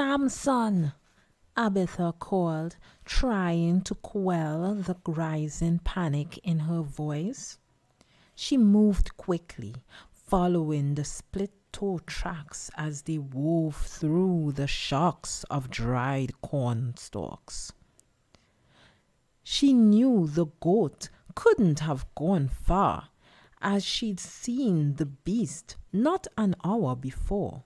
"Samson!" Abatha called, trying to quell the rising panic in her voice. She moved quickly, following the split-toe tracks as they wove through the shocks of dried corn stalks. She knew the goat couldn't have gone far, as she'd seen the beast not an hour before.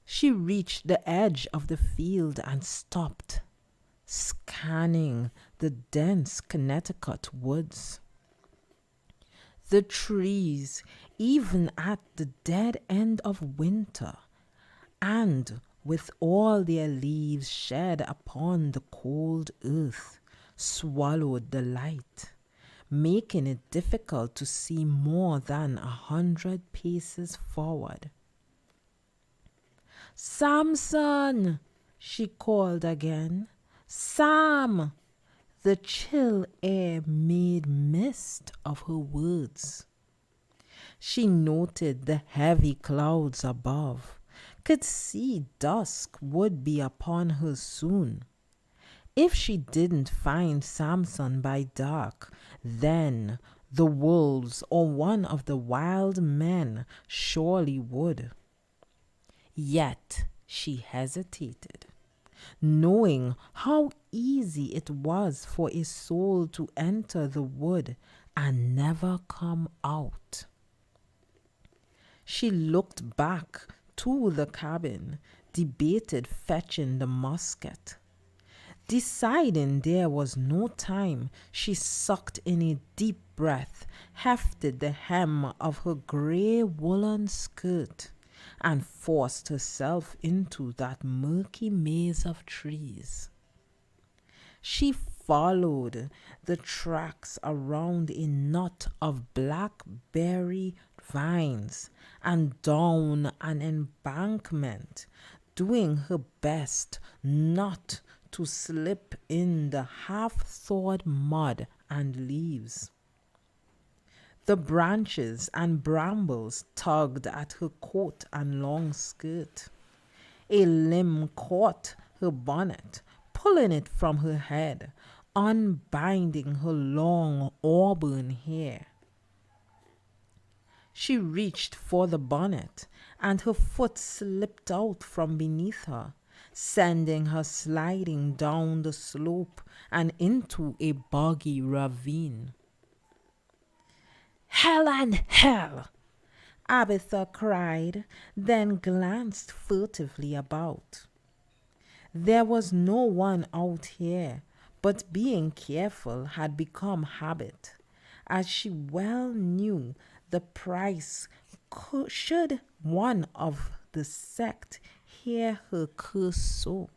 She reached the edge of the field and stopped, scanning the dense Connecticut woods. The trees, even at the dead end of winter, and with all their leaves shed upon the cold earth, swallowed the light, making it difficult to see more than 100 paces forward. "Samson!" she called again. "Sam!" The chill air made mist of her words. She noted the heavy clouds above, could see dusk would be upon her soon. If she didn't find Samson by dark, then the wolves or one of the wild men surely would. Yet she hesitated, knowing how easy it was for a soul to enter the wood and never come out. She looked back to the cabin, debated fetching the musket. Deciding there was no time, she sucked in a deep breath, hefted the hem of her gray woolen skirt, and forced herself into that murky maze of trees. She followed the tracks around a knot of blackberry vines and down an embankment, doing her best not to slip in the half-thawed mud and leaves. The branches and brambles tugged at her coat and long skirt. A limb caught her bonnet, pulling it from her head, unbinding her long auburn hair. She reached for the bonnet, and her foot slipped out from beneath her, sending her sliding down the slope and into a boggy ravine. "Hell and hell!" Abatha cried, then glanced furtively about. There was no one out here, but being careful had become habit, as she well knew the price should one of the sect hear her curse so.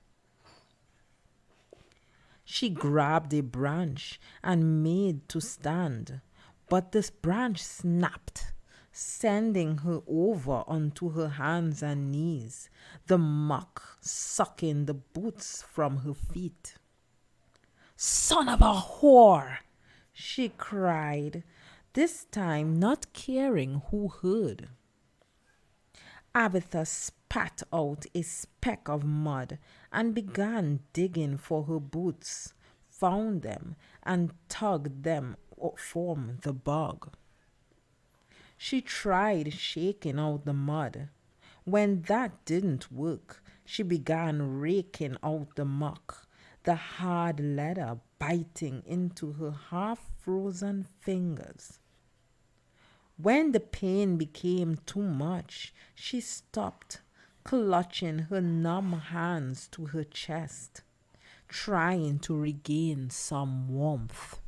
She grabbed a branch and made to stand, but this branch snapped, sending her over onto her hands and knees, the muck sucking the boots from her feet. "Son of a whore!" she cried, this time not caring who heard. Abatha spat out a speck of mud and began digging for her boots, found them, and tugged them from the bog. She tried shaking out the mud. When that didn't work, she began raking out the muck, the hard leather biting into her half-frozen fingers. When the pain became too much, she stopped, clutching her numb hands to her chest, trying to regain some warmth.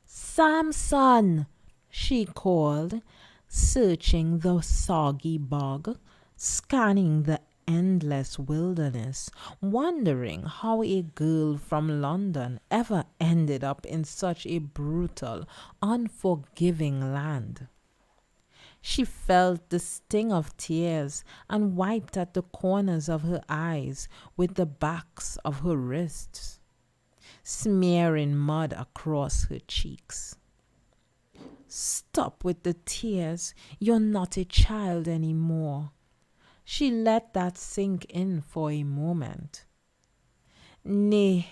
"Samson!" she called, searching the soggy bog, scanning the endless wilderness, wondering how a girl from London ever ended up in such a brutal, unforgiving land. She felt the sting of tears and wiped at the corners of her eyes with the backs of her wrists, smearing mud across her cheeks. "Stop with the tears. You're not a child anymore," She let that sink in for a moment. Nay,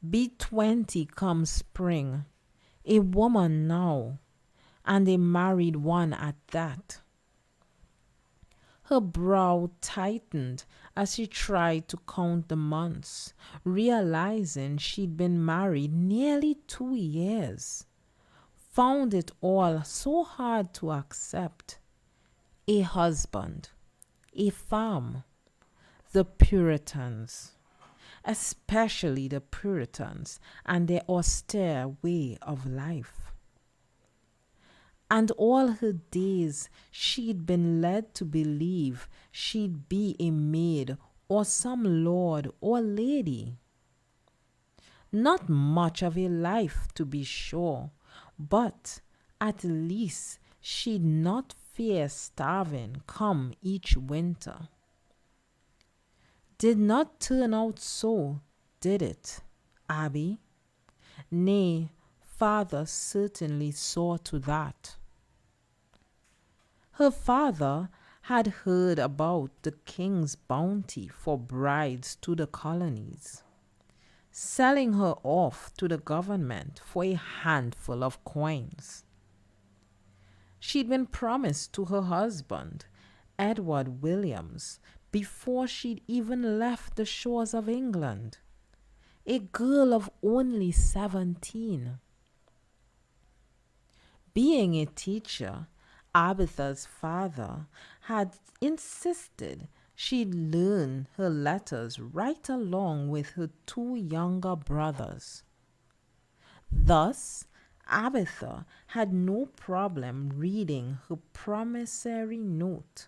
be 20 come spring, a woman now, and a married one at that. Her brow tightened as she tried to count the months, realizing she'd been married nearly 2 years. Found it all so hard to accept. A husband, a farm, the Puritans, especially the Puritans and their austere way of life. And all her days she'd been led to believe she'd be a maid or some lord or lady. Not much of a life, to be sure, but at least she'd not fear starving come each winter. Did not turn out so, did it, Abby? Nay, father certainly saw to that. Her father had heard about the king's bounty for brides to the colonies, selling her off to the government for a handful of coins. She'd been promised to her husband, Edward Williams, before she'd even left the shores of England, a girl of only 17. Being a teacher, Abatha's father had insisted she'd learn her letters right along with her 2 younger brothers. Thus, Abatha had no problem reading her promissory note,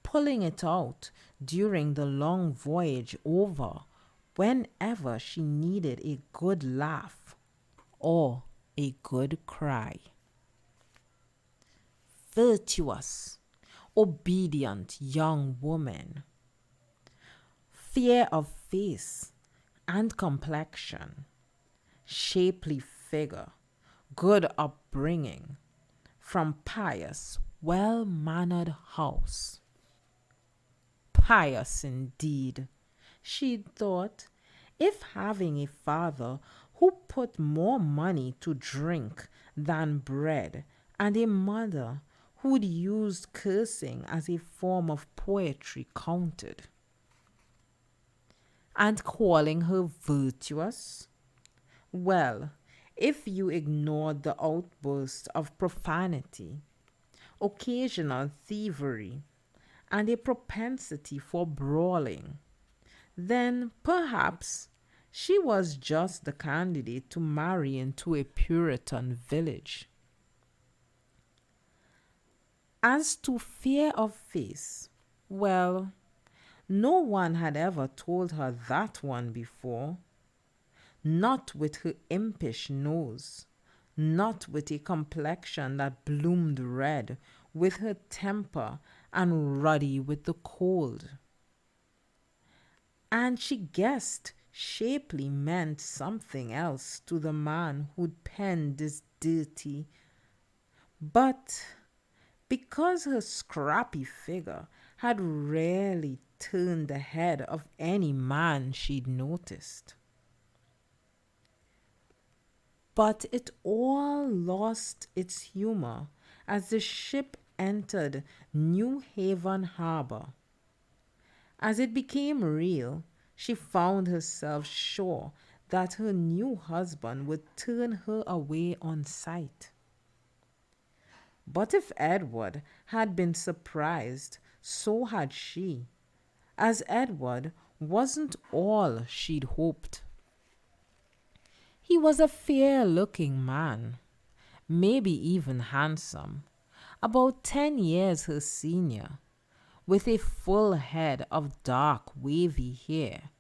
pulling it out during the long voyage over whenever she needed a good laugh or a good cry. Virtuous, obedient young woman. Fair of face and complexion, shapely figure, good upbringing, from pious, well-mannered house. Pious indeed, she'd thought, if having a father who put more money to drink than bread and a mother who'd used cursing as a form of poetry counted. And calling her virtuous? Well, if you ignored the outbursts of profanity, occasional thievery, and a propensity for brawling, then perhaps she was just the candidate to marry into a Puritan village. As to fear of face, well, no one had ever told her that one before. Not with her impish nose, not with a complexion that bloomed red with her temper and ruddy with the cold. And she guessed shapely meant something else to the man who'd penned this dirty, but because her scrappy figure had rarely turned the head of any man she'd noticed. But it all lost its humor as the ship entered New Haven Harbor. As it became real, she found herself sure that her new husband would turn her away on sight. But if Edward had been surprised, so had she, as Edward wasn't all she'd hoped. He was a fair-looking man, maybe even handsome, about 10 years her senior, with a full head of dark wavy hair,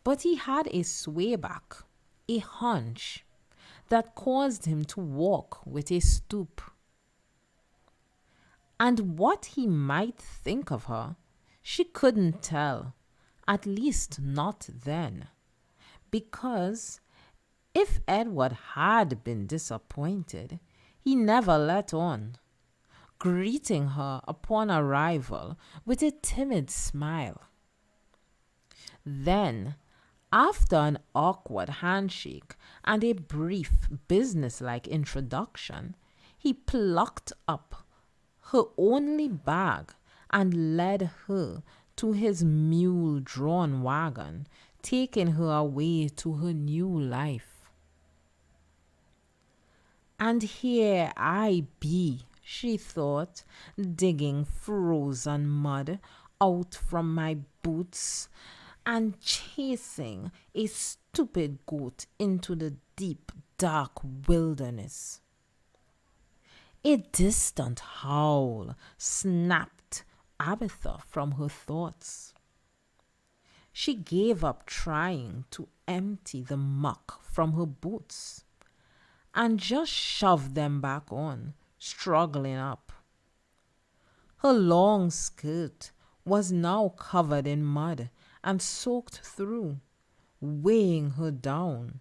but he had a swayback, a hunch, that caused him to walk with a stoop. And what he might think of her, she couldn't tell, at least not then, because if Edward had been disappointed, he never let on. greeting her upon arrival with a timid smile. Then, after an awkward handshake and a brief businesslike introduction, he plucked up her only bag and led her to his mule-drawn wagon, taking her away to her new life. And here I be, she thought, digging frozen mud out from my boots and chasing a stupid goat into the deep, dark wilderness. A distant howl snapped Abatha from her thoughts. She gave up trying to empty the muck from her boots and just shoved them back on, struggling up. Her long skirt was now covered in mud and soaked through, weighing her down,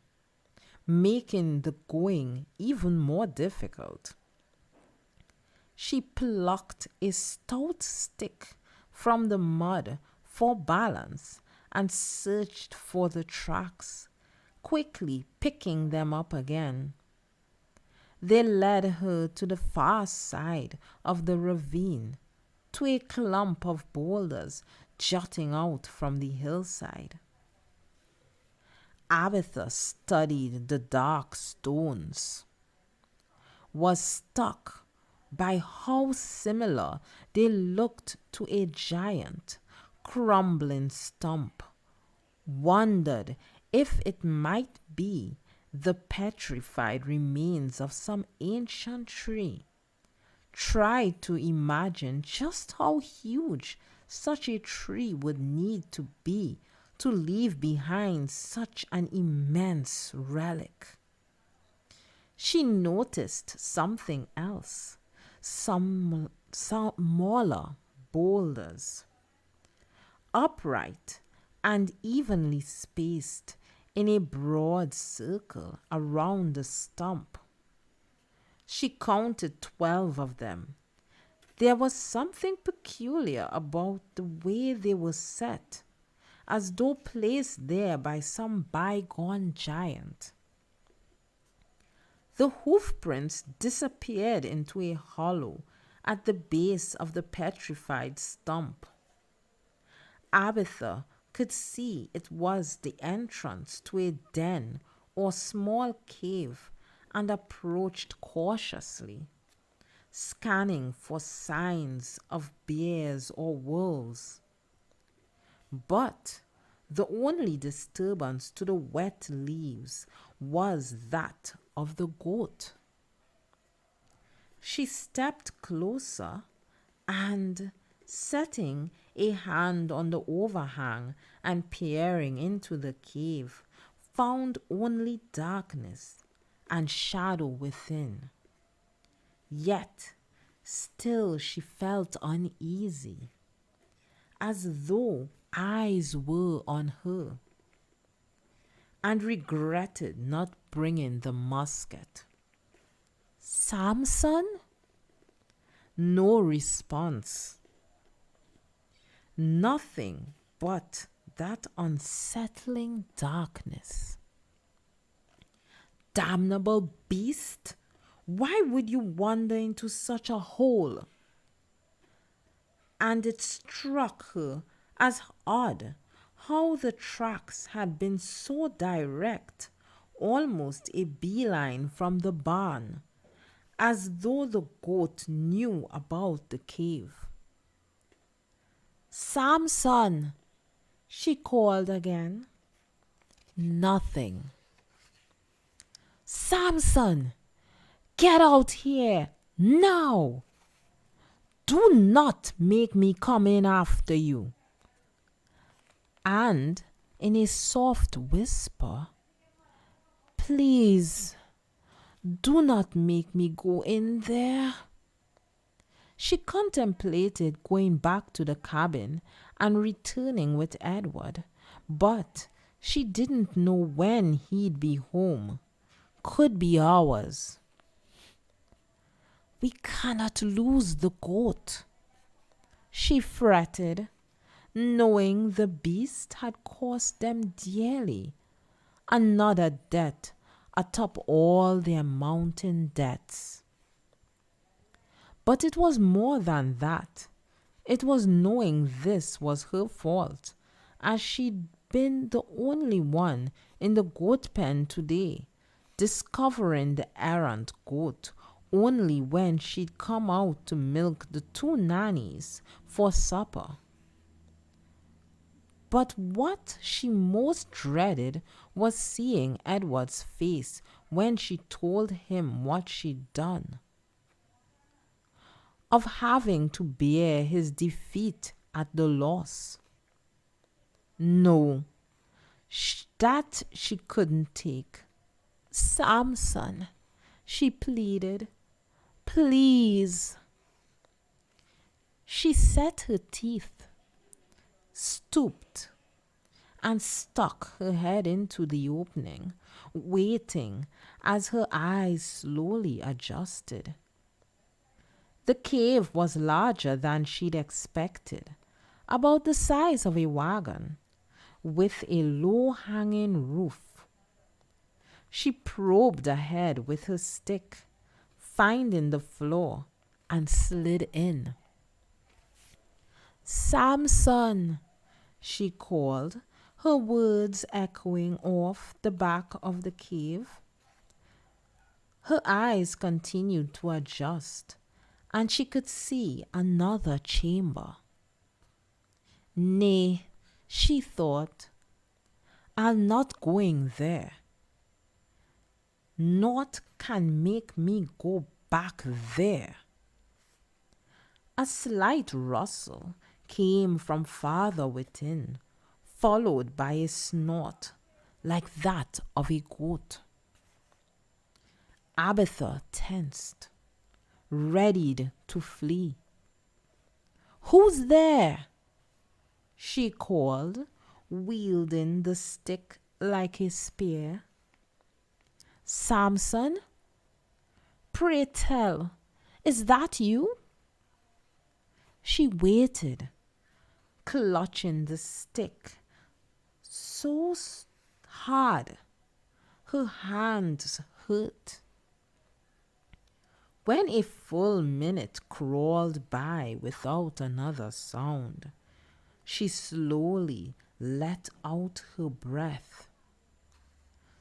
making the going even more difficult. She plucked a stout stick from the mud for balance and searched for the tracks, quickly picking them up again. They led her to the far side of the ravine, to a clump of boulders jutting out from the hillside. Abatha studied the dark stones, was struck by how similar they looked to a giant, crumbling stump, wondered if it might be the petrified remains of some ancient tree, tried to imagine just how huge such a tree would need to be to leave behind such an immense relic. She noticed something else, some smaller boulders, upright and evenly spaced in a broad circle around the stump. She counted 12 of them. There was something peculiar about the way they were set, as though placed there by some bygone giant. The hoofprints disappeared into a hollow at the base of the petrified stump. Abatha could see it was the entrance to a den or small cave and approached cautiously, scanning for signs of bears or wolves. But the only disturbance to the wet leaves was that of the goat. She stepped closer and, setting a hand on the overhang and peering into the cave, found only darkness and shadow within. Yet still she felt uneasy, as though eyes were on her, and regretted not bringing the musket. "Samson?" No response. Nothing but that unsettling darkness. Damnable beast! Why would you wander into such a hole? And it struck her as odd how the tracks had been so direct, almost a beeline from the barn, as though the goat knew about the cave. "Samson!" she called again. Nothing. "Samson! Get out here, now! Do not make me come in after you." And in a soft whisper, "Please, do not make me go in there." She contemplated going back to the cabin and returning with Edward, but she didn't know when he'd be home. Could be hours. We cannot lose the goat, she fretted, knowing the beast had cost them dearly. Another debt atop all their mountain debts. But it was more than that. It was knowing this was her fault, as she'd been the only one in the goat pen today, discovering the errant goat only when she'd come out to milk the two nannies for supper. But what she most dreaded was seeing Edward's face when she told him what she'd done. Of having to bear his defeat at the loss. No, that she couldn't take. Samson, she pleaded, please. She set her teeth, stooped, and stuck her head into the opening, waiting as her eyes slowly adjusted. The cave was larger than she'd expected, about the size of a wagon, with a low-hanging roof. She probed ahead with her stick, finding the floor, and slid in. Samson, she called, her words echoing off the back of the cave. Her eyes continued to adjust, and she could see another chamber. Nay, she thought, I'm not going there. Naught can make me go back there. A slight rustle came from farther within, followed by a snort like that of a goat. Abatha tensed, readied to flee. Who's there? She called, wielding the stick like a spear. Samson? Pray tell, is that you? She waited, clutching the stick so hard her hands hurt. When a full minute crawled by without another sound, she slowly let out her breath.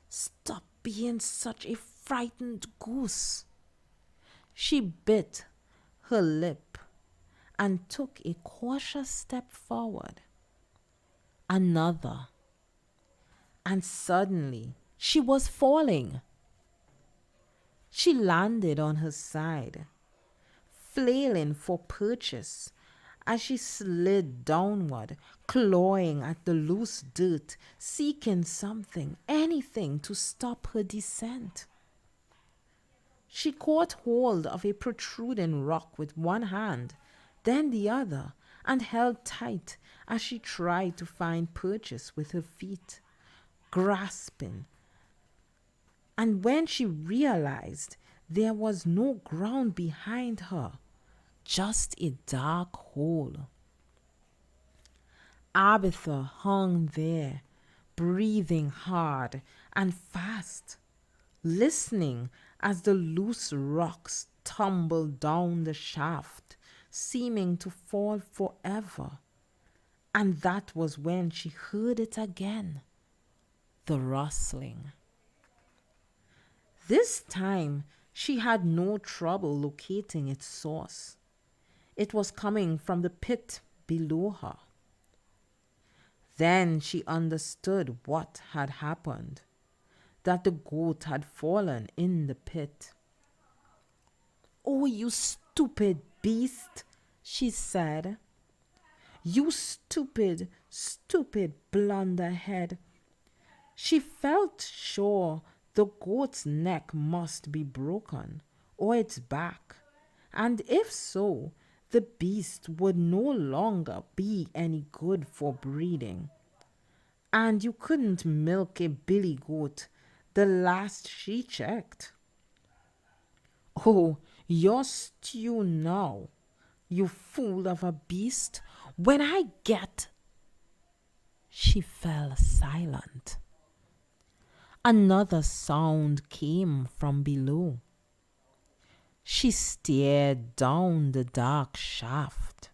Stop being such a frightened goose. She bit her lip and took a cautious step forward. Another. And suddenly she was falling. She landed on her side, flailing for purchase as she slid downward, clawing at the loose dirt, seeking something, anything to stop her descent. She caught hold of a protruding rock with one hand, then the other, and held tight as she tried to find purchase with her feet, grasping. And when she realized there was no ground behind her, just a dark hole. Abatha hung there, breathing hard and fast, listening as the loose rocks tumbled down the shaft, seeming to fall forever. And that was when she heard it again, the rustling. This time, she had no trouble locating its source. It was coming from the pit below her. Then she understood what had happened, that the goat had fallen in the pit. "Oh, you stupid beast," she said. "You stupid, stupid blunderhead." She felt sure the goat's neck must be broken, or its back, and if so, the beast would no longer be any good for breeding. And you couldn't milk a billy goat the last she checked. "Oh, Your stew now, you fool of a beast. When I get. She fell silent. Another sound came from below. She stared down the dark shaft.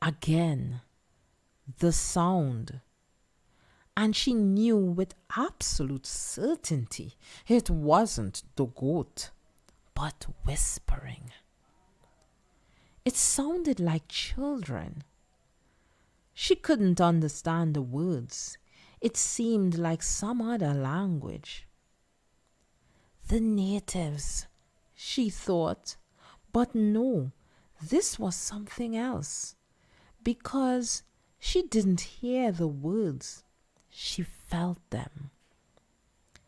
Again, the sound, and she knew with absolute certainty it wasn't the goat, but whispering. It sounded like children. She couldn't understand the words. It seemed like some other language. The natives, she thought, but no, this was something else, because she didn't hear the words. She felt them,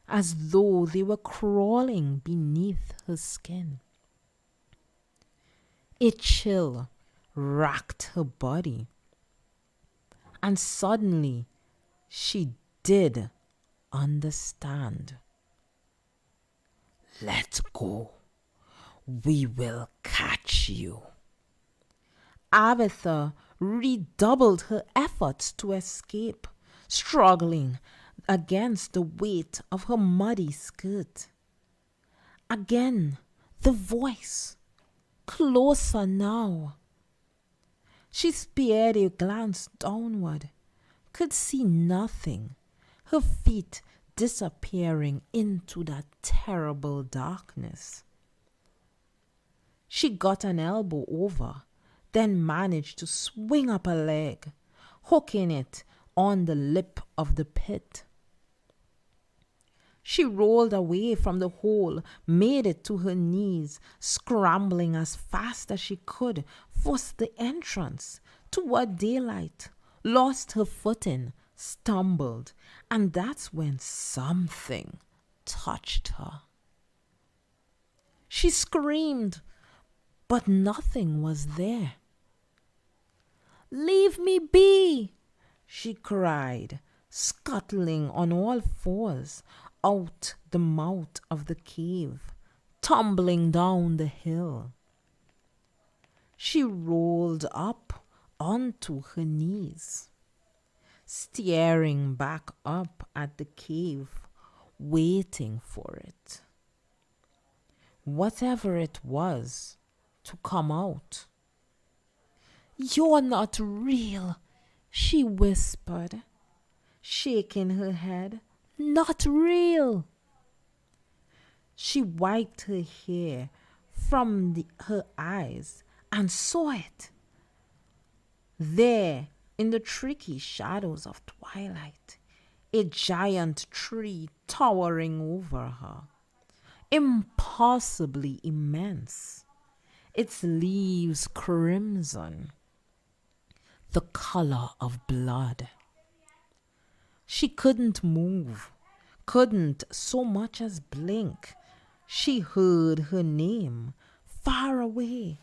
as though they were crawling beneath her skin. A chill racked her body, and suddenly she did understand. Let go. We will catch you. Abatha redoubled her efforts to escape, struggling against the weight of her muddy skirt. Again, the voice, closer now. She spared a glance downward, could see nothing, her feet disappearing into that terrible darkness. She got an elbow over, then managed to swing up a leg, hooking it on the lip of the pit. She rolled away from the hole, made it to her knees, scrambling as fast as she could, forced the entrance toward daylight, lost her footing, stumbled, and that's when something touched her. She screamed, but nothing was there. Leave me be, she cried, scuttling on all fours out the mouth of the cave, tumbling down the hill. She rolled up onto her knees, staring back up at the cave, waiting for it. Whatever it was, to come out. You're not real, she whispered, shaking her head. Not real. She wiped her hair from her eyes and saw it. There, in the tricky shadows of twilight, a giant tree towering over her, impossibly immense, its leaves crimson, the color of blood. She couldn't move, couldn't so much as blink. She heard her name, far away,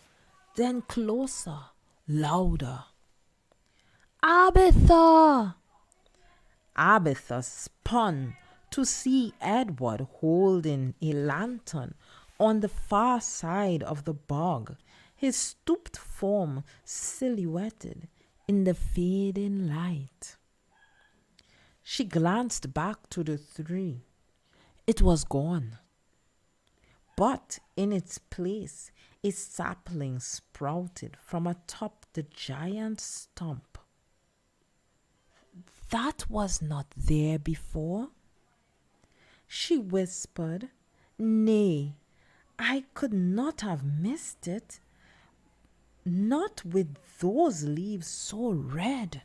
then closer, louder. Abatha! Abatha spun to see Edward holding a lantern on the far side of the bog, his stooped form silhouetted in the fading light. She glanced back to the tree. It was gone. But in its place, a sapling sprouted from atop the giant stump. That was not there before. She whispered, Nay, I could not have missed it. Not with those leaves so red.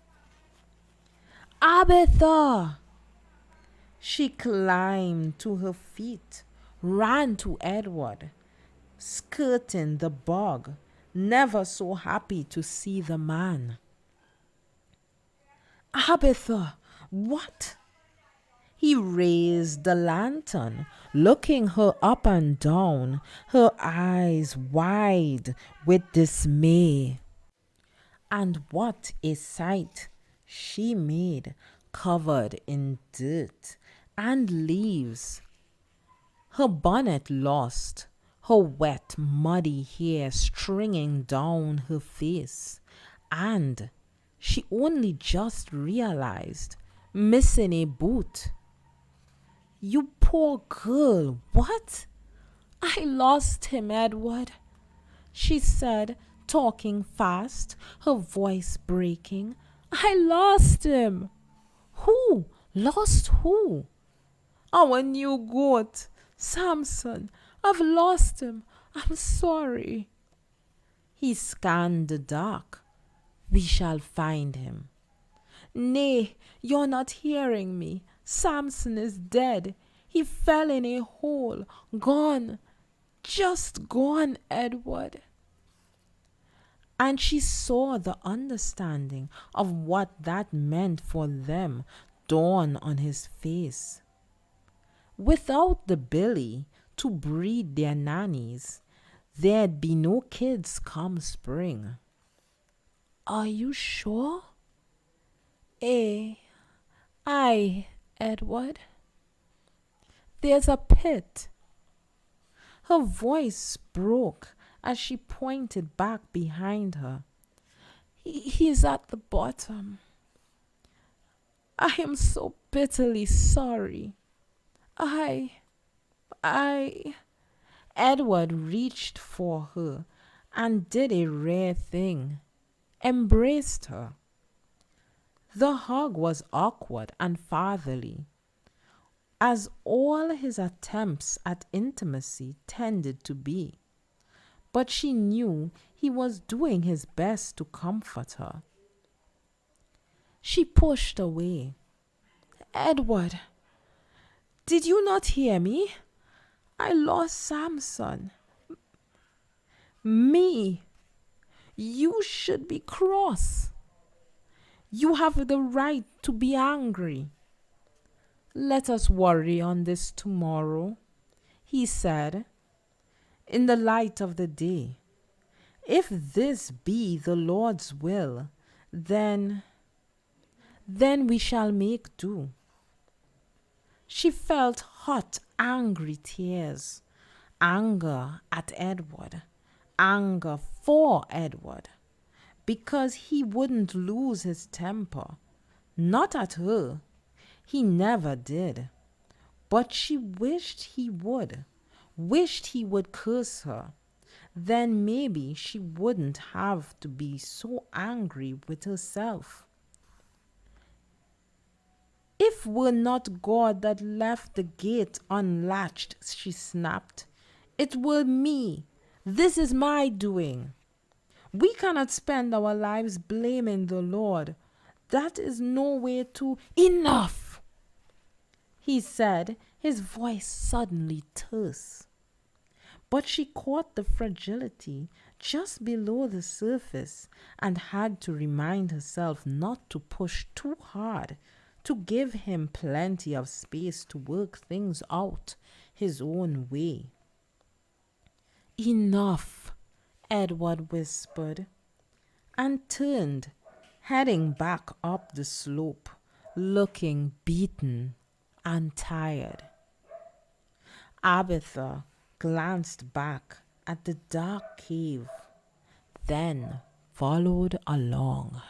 Abatha! She climbed to her feet, ran to Edward, skirting the bog, never so happy to see the man. Abatha, what? He raised the lantern, looking her up and down, her eyes wide with dismay. And what a sight she made, covered in dirt and leaves. Her bonnet lost, her wet, muddy hair stringing down her face, and she only just realized missing a boot. You poor girl, what? I lost him, Edward, she said, talking fast, her voice breaking. I lost him. Who? Lost who? Our new goat, Samson. I've lost him. I'm sorry. He scanned the dark. We shall find him. Nay, you're not hearing me. Samson is dead. He fell in a hole. Gone. Just gone, Edward. And she saw the understanding of what that meant for them dawn on his face. Without the Billy to breed their nannies, there'd be no kids come spring. Are you sure? Aye, Edward. There's a pit. Her voice broke as she pointed back behind her. He's at the bottom. I am so bitterly sorry. Edward reached for her and did a rare thing, embraced her. The hug was awkward and fatherly, as all his attempts at intimacy tended to be. But she knew he was doing his best to comfort her. She pushed away. Edward, did you not hear me? I lost Samson. Me? You should be cross. You have the right to be angry. Let us worry on this tomorrow, he said, in the light of the day. If this be the Lord's will, then we shall make do. She felt hot, angry tears, anger at Edward, anger for Edward, because he wouldn't lose his temper, not at her. He never did. But she wished he would curse her. Then maybe she wouldn't have to be so angry with herself. If were not God that left the gate unlatched, she snapped, it were me. This is my doing. We cannot spend our lives blaming the Lord. That is no way to... Enough, he said, his voice suddenly terse. But she caught the fragility just below the surface and had to remind herself not to push too hard, to give him plenty of space to work things out his own way. Enough, Edward whispered, and turned, heading back up the slope, looking beaten and tired. Abatha glanced back at the dark cave, then followed along.